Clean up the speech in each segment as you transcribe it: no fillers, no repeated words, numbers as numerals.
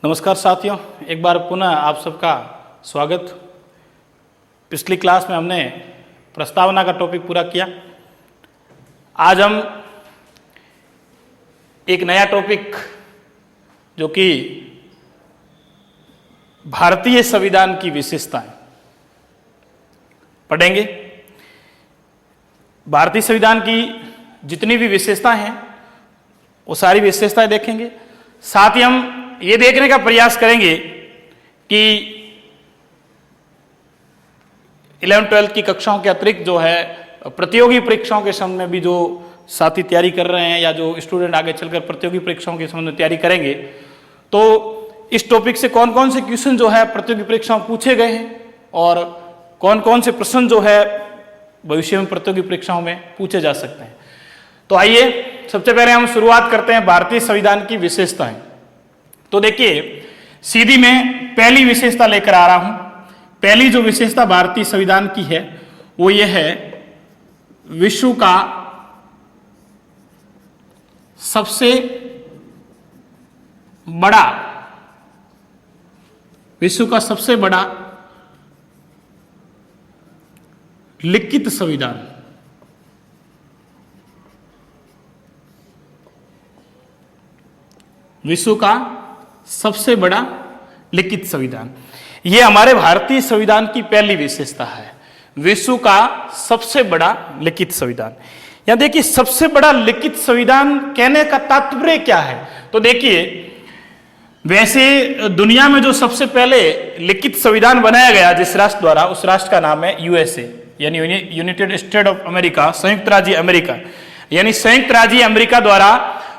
नमस्कार साथियों, एक बार पुनः आप सबका स्वागत। पिछली क्लास में हमने प्रस्तावना का टॉपिक पूरा किया। आज हम एक नया टॉपिक जो कि भारतीय संविधान की विशेषताएं पढ़ेंगे। भारतीय संविधान की जितनी भी विशेषताएं हैं वो सारी विशेषताएं देखेंगे। साथ ही हम ये देखने का प्रयास करेंगे कि 11-12 की कक्षाओं के अतिरिक्त जो है प्रतियोगी परीक्षाओं के संबंध में भी जो साथी तैयारी कर रहे हैं या जो स्टूडेंट आगे चलकर प्रतियोगी परीक्षाओं के संबंध में तैयारी करेंगे, तो इस टॉपिक से कौन कौन से क्वेश्चन जो है प्रतियोगी परीक्षाओं पूछे गए हैं और कौन कौन से प्रश्न जो है भविष्य में प्रतियोगी परीक्षाओं में पूछे जा सकते हैं। तो आइए सबसे पहले हम शुरुआत करते हैं भारतीय संविधान की विशेषताएं। तो देखिए, सीधी मैं पहली विशेषता लेकर आ रहा हूं। पहली जो विशेषता भारतीय संविधान की है वो ये है, विश्व का सबसे बड़ा लिखित संविधान। विश्व का सबसे बड़ा लिखित संविधान, यह हमारे भारतीय संविधान की पहली विशेषता है। विश्व का सबसे बड़ा लिखित संविधान। यहां देखिए, सबसे बड़ा लिखित संविधान कहने का तात्पर्य क्या है। तो देखिए, वैसे दुनिया में जो सबसे पहले लिखित संविधान बनाया गया जिस राष्ट्र द्वारा, उस राष्ट्र का नाम है यूएसए, यानी यूनाइटेड स्टेट ऑफ अमेरिका, संयुक्त राज्य अमेरिका। यानी संयुक्त राज्य अमेरिका द्वारा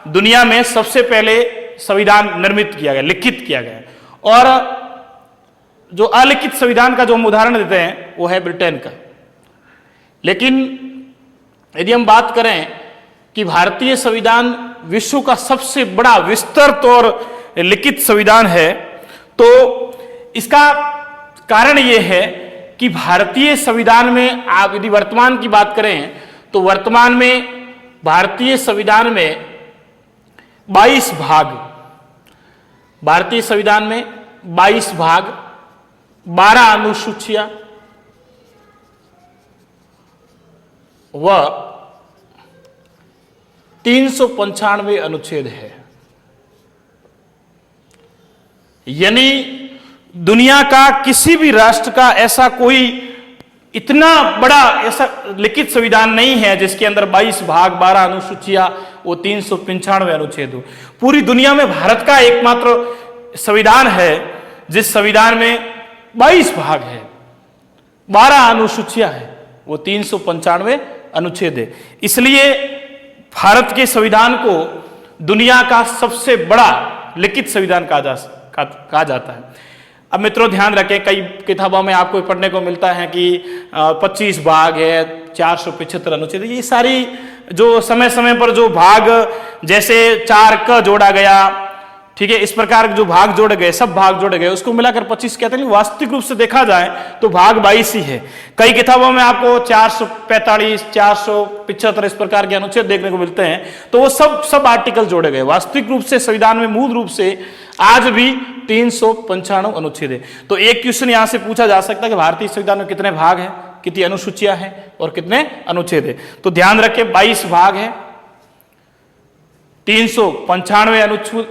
दुनिया में सबसे पहले संविधान निर्मित किया गया, लिखित किया गया। और जो अलिखित संविधान का जो हम उदाहरण देते हैं वो है ब्रिटेन का। लेकिन यदि हम बात करें कि भारतीय संविधान विश्व का सबसे बड़ा विस्तृत और लिखित संविधान है, तो इसका कारण यह है कि भारतीय संविधान में आप यदि वर्तमान की बात करें तो वर्तमान में भारतीय संविधान में 22 भाग, भारतीय संविधान में 22 भाग, 12 अनुसूचियां व 395 अनुच्छेद है। यानी दुनिया का किसी भी राष्ट्र का ऐसा कोई इतना बड़ा ऐसा लिखित संविधान नहीं है जिसके अंदर 22 भाग, 12 अनुसूचियां, वो 395 अनुच्छेद हो। पूरी दुनिया में भारत का एकमात्र संविधान है जिस संविधान में 22 भाग है, 12 अनुसूचियां हैं, वो 395 अनुच्छेद है। इसलिए भारत के संविधान को दुनिया का सबसे बड़ा लिखित संविधान कहा जाता है। अब मित्रों ध्यान रखें, कई किताबों में आपको पढ़ने को मिलता है कि 25 भाग है, 475 अनुच्छेद। ये सारी जो समय समय पर जो भाग, जैसे 4 क जोड़ा गया, ठीक है, इस प्रकार के जो भाग जोड़े गए, सब भाग जोड़े गए, उसको मिलाकर 25 कहते हैं। वास्तविक रूप से देखा जाए तो भाग 22 ही है। कई किताबों में आपको 445, 475 इस प्रकार के अनुच्छेद देखने को मिलते हैं। तो वो सब आर्टिकल जोड़े गए। वास्तविक रूप से संविधान में मूल रूप से आज भी 395 अनुच्छेद है। तो एक क्वेश्चन यहां से पूछा जा सकता है कि भारतीय संविधान में कितने भाग हैं, कितनी अनुसूचियां हैं और कितने अनुच्छेद है। तो ध्यान रखें, 22 भाग है, 395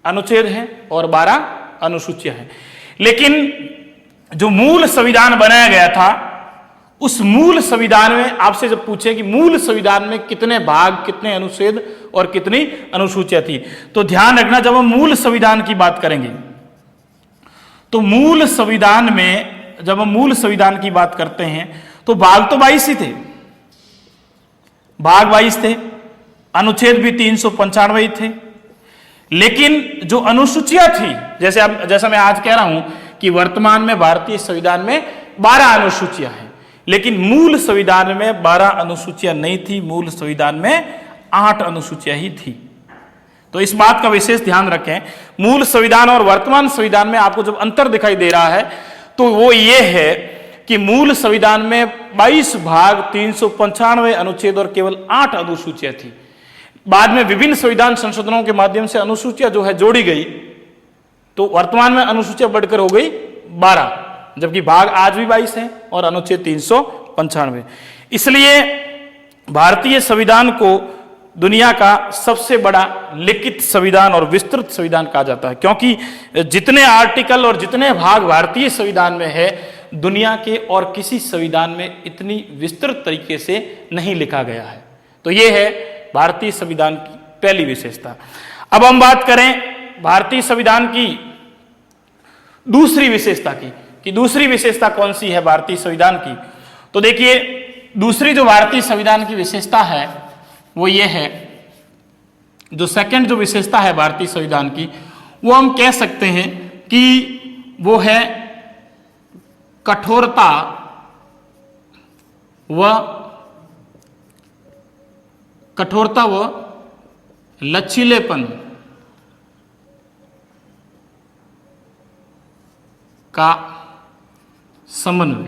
अनुच्छेद हैं और 12 अनुसूचियां हैं। लेकिन जो मूल संविधान बनाया गया था, उस मूल संविधान में आपसे जब पूछे कि मूल संविधान में कितने भाग, कितने अनुच्छेद और कितनी अनुसूचियां थी, तो ध्यान रखना, जब हम मूल संविधान की बात करेंगे तो मूल संविधान में जब हम मूल संविधान की बात करते हैं तो भाग तो 22 ही थे, भाग 22 थे, अनुच्छेद भी 395 ही थे। लेकिन जो अनुसूचियां थी, जैसा मैं आज कह रहा हूं कि वर्तमान में भारतीय संविधान में 12 अनुसूचियां हैं, लेकिन मूल संविधान में 12 अनुसूचियां नहीं थी, मूल संविधान में 8 अनुसूचियां ही थी। तो इस बात का विशेष ध्यान रखें। मूल संविधान और वर्तमान संविधान में आपको जब अंतर दिखाई दे रहा है तो वो ये है कि मूल संविधान में 22 भाग, 395 अनुच्छेद और केवल 8 अनुसूचियां थी। बाद में विभिन्न संविधान संशोधनों के माध्यम से अनुसूचियां जो है जोड़ी गई, तो वर्तमान में अनुसूचियां बढ़कर हो गई 12, जबकि भाग आज भी 22 है और अनुच्छेद 395। इसलिए भारतीय संविधान को दुनिया का सबसे बड़ा लिखित संविधान और विस्तृत संविधान कहा जाता है, क्योंकि जितने आर्टिकल और जितने भाग भारतीय संविधान में है, दुनिया के और किसी संविधान में इतनी विस्तृत तरीके से नहीं लिखा गया है। तो यह है भारतीय संविधान की पहली विशेषता। अब हम बात करें भारतीय संविधान की दूसरी विशेषता की, कि दूसरी विशेषता कौन सी है भारतीय संविधान की। तो देखिए, दूसरी जो भारतीय संविधान की विशेषता है वो ये है, जो सेकंड जो विशेषता है भारतीय संविधान की, वो हम कह सकते हैं कि वो है कठोरता व लचीलेपन का समन्वय।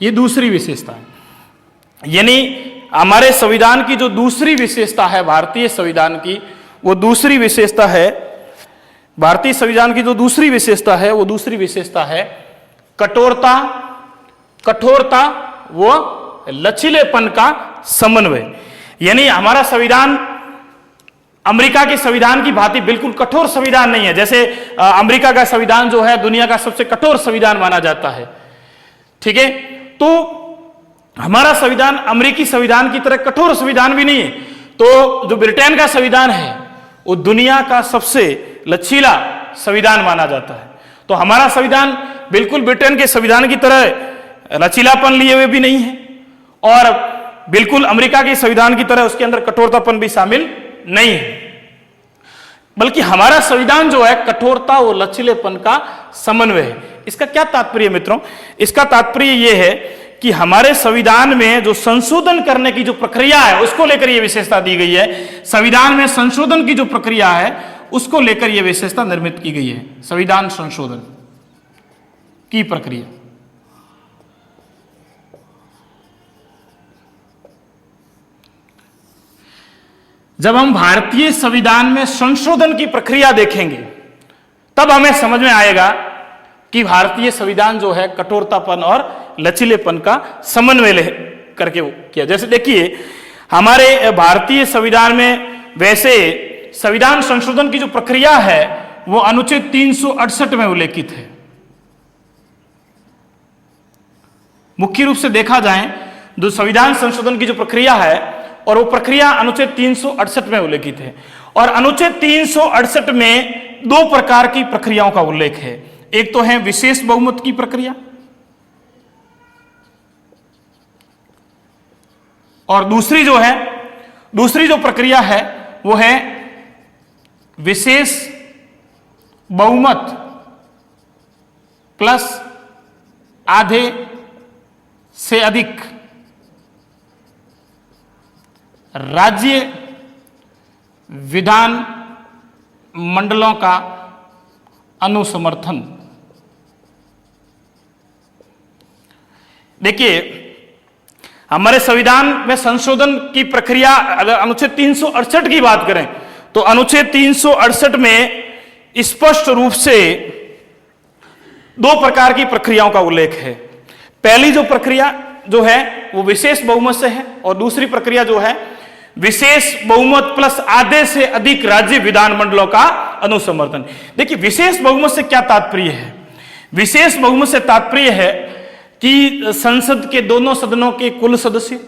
ये दूसरी विशेषता है। यानी हमारे संविधान की जो दूसरी विशेषता है भारतीय संविधान की, वो दूसरी विशेषता है, भारतीय संविधान की जो दूसरी विशेषता है वो दूसरी विशेषता है कठोरता व लचीलेपन का समन्वय। यानी हमारा संविधान अमेरिका के संविधान की भांति बिल्कुल कठोर संविधान नहीं है। जैसे अमेरिका का संविधान जो है दुनिया का सबसे कठोर संविधान माना जाता है, ठीक है। तो हमारा संविधान अमेरिकी संविधान की तरह कठोर संविधान भी नहीं है। तो जो ब्रिटेन का संविधान है वो दुनिया का सबसे लचीला संविधान माना जाता है। तो हमारा संविधान बिल्कुल ब्रिटेन के संविधान की तरह लचीलापन लिए हुए भी नहीं है और बिल्कुल अमेरिका के संविधान की तरह उसके अंदर कठोरतापन भी शामिल नहीं है, बल्कि हमारा संविधान जो है कठोरता और लचीलेपन का समन्वय है। इसका क्या तात्पर्य मित्रों? इसका तात्पर्य यह है कि हमारे संविधान में जो संशोधन करने की जो प्रक्रिया है उसको लेकर यह विशेषता दी गई है। संविधान में संशोधन की जो प्रक्रिया है उसको लेकर यह विशेषता निर्मित की गई है, संविधान संशोधन की प्रक्रिया। जब हम भारतीय संविधान में संशोधन की प्रक्रिया देखेंगे तब हमें समझ में आएगा कि भारतीय संविधान जो है कठोरतापन और लचीलेपन का समन्वय करके किया। जैसे देखिए, हमारे भारतीय संविधान में वैसे संविधान संशोधन की जो प्रक्रिया है वो अनुच्छेद 368 में उल्लेखित है। मुख्य रूप से देखा जाए जो संविधान संशोधन की जो प्रक्रिया है और वो प्रक्रिया अनुच्छेद 368 में उल्लेखित है। और अनुच्छेद 368 में दो प्रकार की प्रक्रियाओं का उल्लेख है। एक तो है विशेष बहुमत की प्रक्रिया और दूसरी जो प्रक्रिया है वो है विशेष बहुमत प्लस आधे से अधिक राज्य विधान मंडलों का अनुसमर्थन। देखिए, हमारे संविधान में संशोधन की प्रक्रिया, अगर अनुच्छेद 368 की बात करें तो अनुच्छेद 368 में स्पष्ट रूप से दो प्रकार की प्रक्रियाओं का उल्लेख है। पहली जो प्रक्रिया जो है वो विशेष बहुमत से है और दूसरी प्रक्रिया जो है विशेष बहुमत प्लस आधे से अधिक राज्य विधानमंडलों का अनुसमर्थन। देखिए, विशेष बहुमत से क्या तात्पर्य है? विशेष बहुमत से तात्पर्य है कि संसद के दोनों सदनों के कुल सदस्य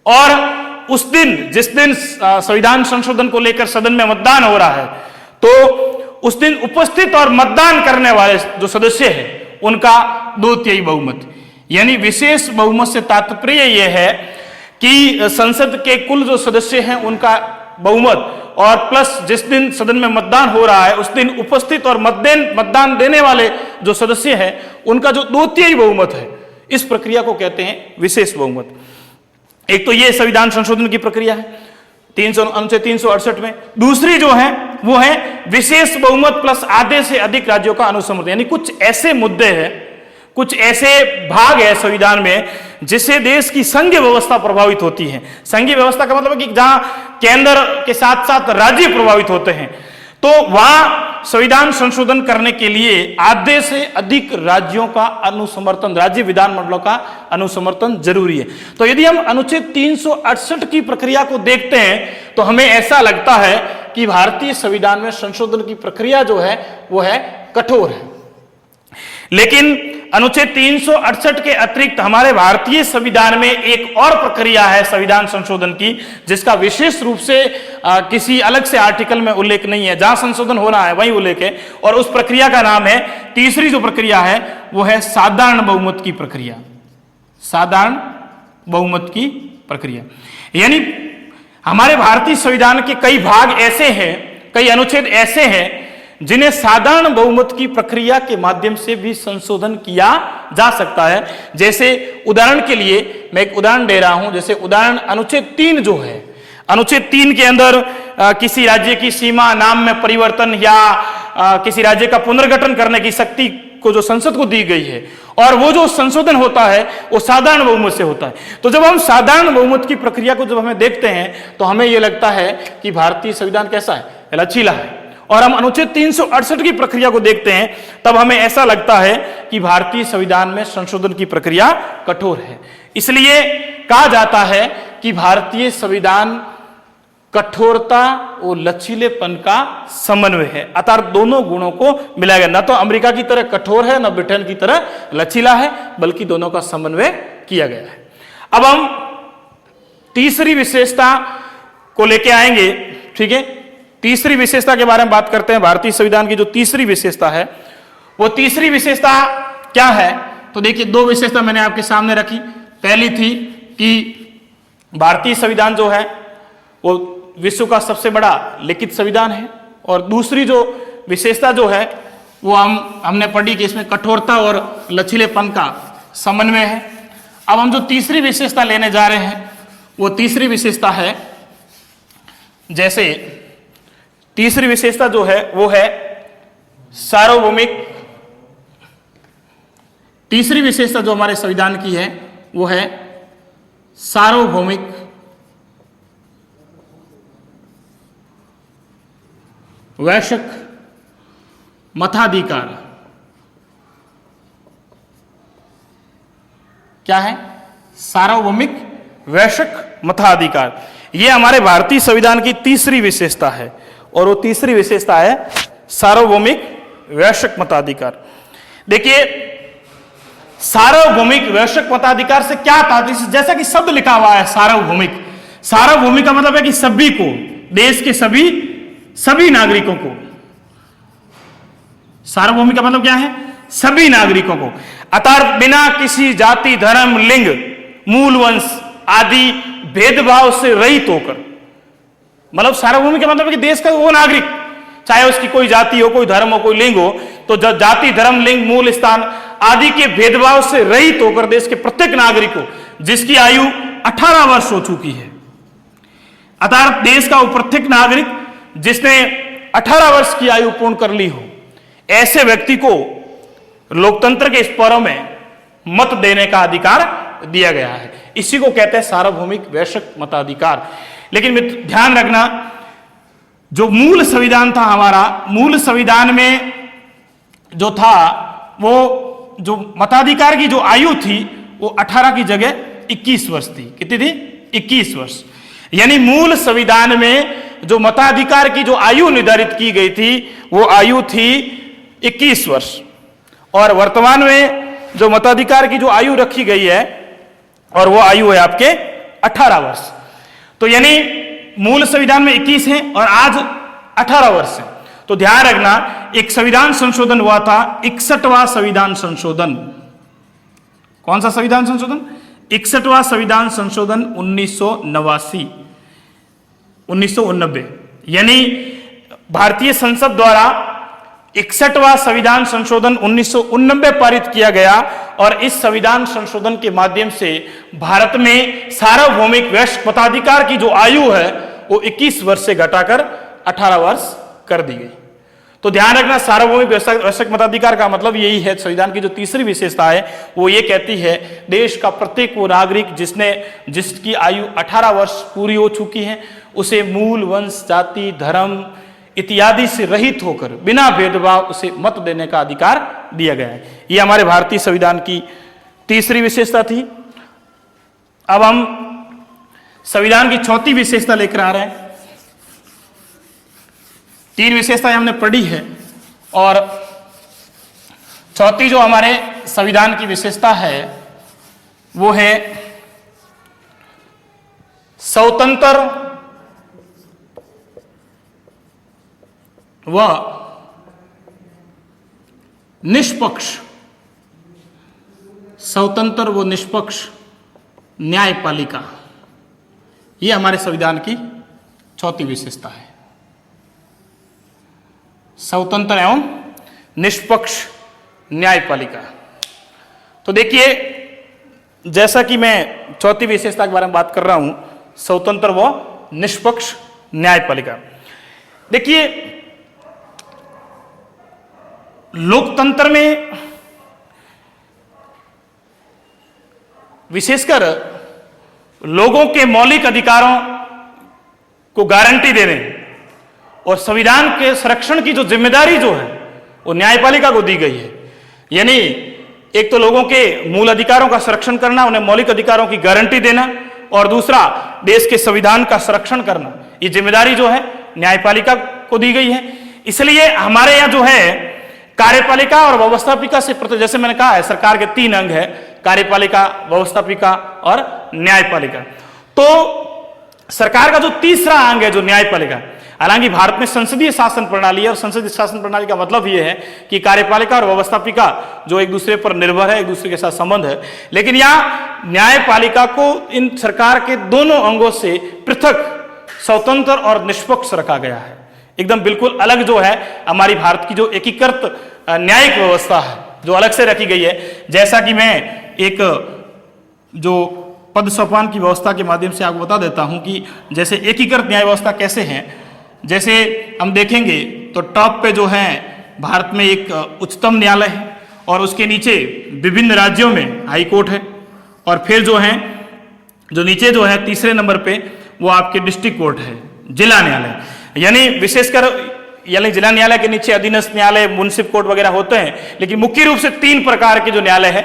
और उस दिन जिस दिन संविधान संशोधन को लेकर सदन में मतदान हो रहा है तो उस दिन उपस्थित और मतदान करने वाले जो सदस्य हैं उनका 2/3 बहुमत। यानी विशेष बहुमत से तात्पर्य यह है कि संसद के कुल जो सदस्य हैं उनका बहुमत और प्लस जिस दिन सदन में मतदान हो रहा है उस दिन उपस्थित और मतदान देने वाले जो सदस्य हैं उनका जो 2/3 बहुमत है, इस प्रक्रिया को कहते हैं विशेष बहुमत। एक तो ये संविधान संशोधन की प्रक्रिया है अनुच्छेद 368 में। दूसरी जो है वो है विशेष बहुमत प्लस आधे से अधिक राज्यों का अनुसमर्थन। यानी कुछ ऐसे मुद्दे हैं, कुछ ऐसे भाग है संविधान में जिससे देश की संघीय व्यवस्था प्रभावित होती है। संघीय व्यवस्था का मतलब है कि जहां केंद्र के साथ साथ राज्य प्रभावित होते हैं, तो वहां संविधान संशोधन करने के लिए आधे से अधिक राज्यों का अनुसमर्थन, राज्य विधानमंडलों का अनुसमर्थन जरूरी है। तो यदि हम अनुच्छेद 368 की प्रक्रिया को देखते हैं तो हमें ऐसा लगता है कि भारतीय संविधान में संशोधन की प्रक्रिया जो है वो है कठोर है। लेकिन अनुच्छेद 368 के अतिरिक्त हमारे भारतीय संविधान में एक और प्रक्रिया है संविधान संशोधन की, जिसका विशेष रूप से किसी अलग से आर्टिकल में उल्लेख नहीं है। जहां संशोधन होना है वहीं उल्लेख है, और उस प्रक्रिया का नाम है, तीसरी जो प्रक्रिया है वो है साधारण बहुमत की प्रक्रिया। साधारण बहुमत की प्रक्रिया यानी हमारे भारतीय संविधान के कई भाग ऐसे हैं, कई अनुच्छेद ऐसे हैं जिन्हें साधारण बहुमत की प्रक्रिया के माध्यम से भी संशोधन किया जा सकता है। जैसे उदाहरण के लिए मैं एक उदाहरण दे रहा हूं, जैसे उदाहरण अनुच्छेद 3 जो है, अनुच्छेद 3 के अंदर किसी राज्य की सीमा, नाम में परिवर्तन या किसी राज्य का पुनर्गठन करने की शक्ति को जो संसद को दी गई है, और वो जो संशोधन होता है वो साधारण बहुमत से होता है। तो जब हम साधारण बहुमत की प्रक्रिया को जब हमें देखते हैं तो हमें यह लगता है कि भारतीय संविधान कैसा है, लचीला है। और हम अनुच्छेद 368 की प्रक्रिया को देखते हैं तब हमें ऐसा लगता है कि भारतीय संविधान में संशोधन की प्रक्रिया कठोर है। इसलिए कहा जाता है कि भारतीय संविधान कठोरता और लचीलेपन का समन्वय है, अर्थात दोनों गुणों को मिलाया गया। न तो अमेरिका की तरह कठोर है, न ब्रिटेन की तरह लचीला है, बल्कि दोनों का समन्वय किया गया है। अब हम तीसरी विशेषता को लेके आएंगे, ठीक है। तीसरी विशेषता के बारे में बात करते हैं। भारतीय संविधान की जो तीसरी विशेषता है, वो तीसरी विशेषता क्या है? तो देखिए, दो विशेषता मैंने आपके सामने रखी। पहली थी कि भारतीय संविधान जो है वो विश्व का सबसे बड़ा लिखित संविधान है, और दूसरी जो विशेषता जो है वो हमने पढ़ी कि इसमें कठोरता और लचीलेपन का समन्वय है। अब हम जो तीसरी विशेषता लेने जा रहे हैं वो तीसरी विशेषता है, जैसे तीसरी विशेषता जो है वो है सार्वभौमिक। तीसरी विशेषता जो हमारे संविधान की है वो है सार्वभौमिक वैश्विक मताधिकार। क्या है? सार्वभौमिक वैश्विक मताधिकार। यह हमारे भारतीय संविधान की तीसरी विशेषता है, और वो तीसरी विशेषता है सार्वभौमिक वैश्विक मताधिकार। देखिए, सार्वभौमिक वैश्विक मताधिकार से क्या तात्पर्य? जैसा कि शब्द लिखा हुआ है सार्वभौमिक, सार्वभौमिक का मतलब है कि सभी को, देश के सभी नागरिकों को। सार्वभौमिक का मतलब क्या है? सभी नागरिकों को, अर्थात बिना किसी जाति, धर्म, लिंग, मूल वंश आदि भेदभाव से रहित होकर। मतलब सार्वभौमिक का मतलब है कि देश का वो नागरिक, चाहे उसकी कोई जाति हो, कोई धर्म हो, कोई लिंग हो, तो जाति, धर्म, लिंग, मूल स्थान आदि के भेदभाव से रहित होकर देश के प्रत्येक नागरिक को, जिसकी आयु 18 वर्ष हो चुकी है, अर्थात देश का वो प्रत्येक नागरिक जिसने 18 वर्ष की आयु पूर्ण कर ली हो, ऐसे व्यक्ति को लोकतंत्र के इस पर्व में मत देने का अधिकार दिया गया है। इसी को कहते हैं सार्वभौमिक वैश्विक मताधिकार। लेकिन ध्यान रखना, जो मूल संविधान था हमारा, मूल संविधान में जो था वो जो मताधिकार की जो आयु थी वो 18 की जगह 21 वर्ष थी। कितनी थी? 21 वर्ष। यानी मूल संविधान में जो मताधिकार की जो आयु निर्धारित की गई थी वो आयु थी 21 वर्ष, और वर्तमान में जो मताधिकार की जो आयु रखी गई है और वो आयु है आपके 18 वर्ष। तो यानी मूल संविधान में 21 है और आज 18 वर्ष है। तो ध्यान रखना, एक संविधान संशोधन हुआ था, 61वां संविधान संशोधन। कौन सा संविधान संशोधन? 61वां संविधान संशोधन 1989। यानी भारतीय संसद द्वारा 61वां संविधान संशोधन 1989 पारित किया गया, और इस संविधान संशोधन के माध्यम से भारत में सार्वभौमिक वैश्विक मताधिकार की जो आयु है वो 21 वर्ष से घटाकर 18 वर्ष कर दी गई। तो ध्यान रखना, सार्वभौमिक वैश्विक मताधिकार का मतलब यही है। संविधान की जो तीसरी विशेषता है वो ये कहती है, देश का प्रत्येक वो नागरिक जिसकी आयु 18 वर्ष पूरी हो चुकी है, उसे मूल वंश, जाति, धर्म इत्यादि से रहित होकर बिना भेदभाव उसे मत देने का अधिकार दिया गया है। यह हमारे भारतीय संविधान की तीसरी विशेषता थी। अब हम संविधान की चौथी विशेषता लेकर आ रहे हैं। तीन विशेषताएं हमने पढ़ी है और चौथी जो हमारे संविधान की विशेषता है वो है स्वतंत्र व निष्पक्ष, स्वतंत्र व निष्पक्ष न्यायपालिका। यह हमारे संविधान की चौथी विशेषता है, स्वतंत्र एवं निष्पक्ष न्यायपालिका। तो देखिए, जैसा कि मैं चौथी विशेषता के बारे में बात कर रहा हूं, स्वतंत्र व निष्पक्ष न्यायपालिका। देखिए, लोकतंत्र में विशेषकर लोगों के मौलिक अधिकारों को गारंटी देने और संविधान के संरक्षण की जो जिम्मेदारी जो है वो न्यायपालिका को दी गई है। यानी एक तो लोगों के मूल अधिकारों का संरक्षण करना, उन्हें मौलिक अधिकारों की गारंटी देना, और दूसरा देश के संविधान का संरक्षण करना। ये जिम्मेदारी जो है न्यायपालिका को दी गई है। इसलिए हमारे यहाँ जो है कार्यपालिका और व्यवस्थापिका से जैसे मैंने कहा है, सरकार के तीन अंग है, कार्यपालिका, व्यवस्थापिका और न्यायपालिका। तो सरकार का जो तीसरा अंग है जो न्यायपालिका, हालांकि भारत में संसदीय शासन प्रणाली है और संसदीय शासन प्रणाली का मतलब यह है कि कार्यपालिका और व्यवस्थापिका जो एक दूसरे पर निर्भर है, एक दूसरे के साथ संबंध है, लेकिन यहाँ न्यायपालिका को इन सरकार के दोनों अंगों से पृथक, स्वतंत्र और निष्पक्ष रखा गया है। एकदम बिल्कुल अलग जो है हमारी भारत की जो एकीकृत न्यायिक व्यवस्था है जो अलग से रखी गई है। जैसा कि मैं एक जो पद सोपान की व्यवस्था के माध्यम से आपको बता देता हूं कि जैसे एकीकृत न्याय व्यवस्था कैसे है। जैसे हम देखेंगे तो टॉप पे जो है भारत में एक उच्चतम न्यायालय है और उसके नीचे विभिन्न राज्यों में हाई कोर्ट है, और फिर जो है जो नीचे जो है तीसरे नंबर पे वो आपके डिस्ट्रिक्ट कोर्ट है, जिला न्यायालय। यानी विशेषकर यानी जिला न्यायालय के नीचे अधीनस्थ न्यायालय, म्युनिसिपल कोर्ट वगैरह होते हैं, लेकिन मुख्य रूप से तीन प्रकार के जो न्यायालय है।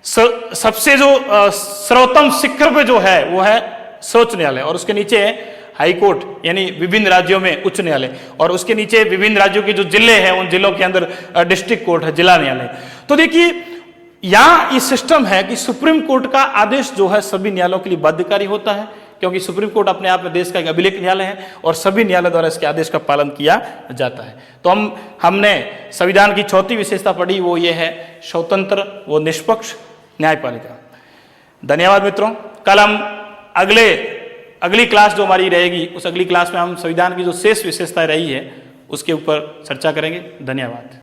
सबसे जो सर्वोत्तम शिखर पे जो है वो है सर्वोच्च न्यायालय, और उसके नीचे है हाई कोर्ट यानी विभिन्न राज्यों में उच्च न्यायालय, और उसके नीचे विभिन्न राज्यों के जो जिले हैं उन जिलों के अंदर डिस्ट्रिक्ट कोर्ट है, जिला न्यायालय। तो देखिए यहाँ ये सिस्टम है कि सुप्रीम कोर्ट का आदेश जो है सभी न्यायालयों के लिए बाध्यकारी होता है, क्योंकि सुप्रीम कोर्ट अपने आप में देश का एक अभिलेख न्यायालय है और सभी न्यायालय द्वारा इसके आदेश का पालन किया जाता है। तो हमने संविधान की चौथी विशेषता पढ़ी, वो ये है स्वतंत्र व निष्पक्ष न्यायपालिका। धन्यवाद मित्रों। कल हम अगली क्लास जो हमारी रहेगी उस अगली क्लास में हम संविधान की जो शेष विशेषताएं रही है उसके ऊपर चर्चा करेंगे। धन्यवाद।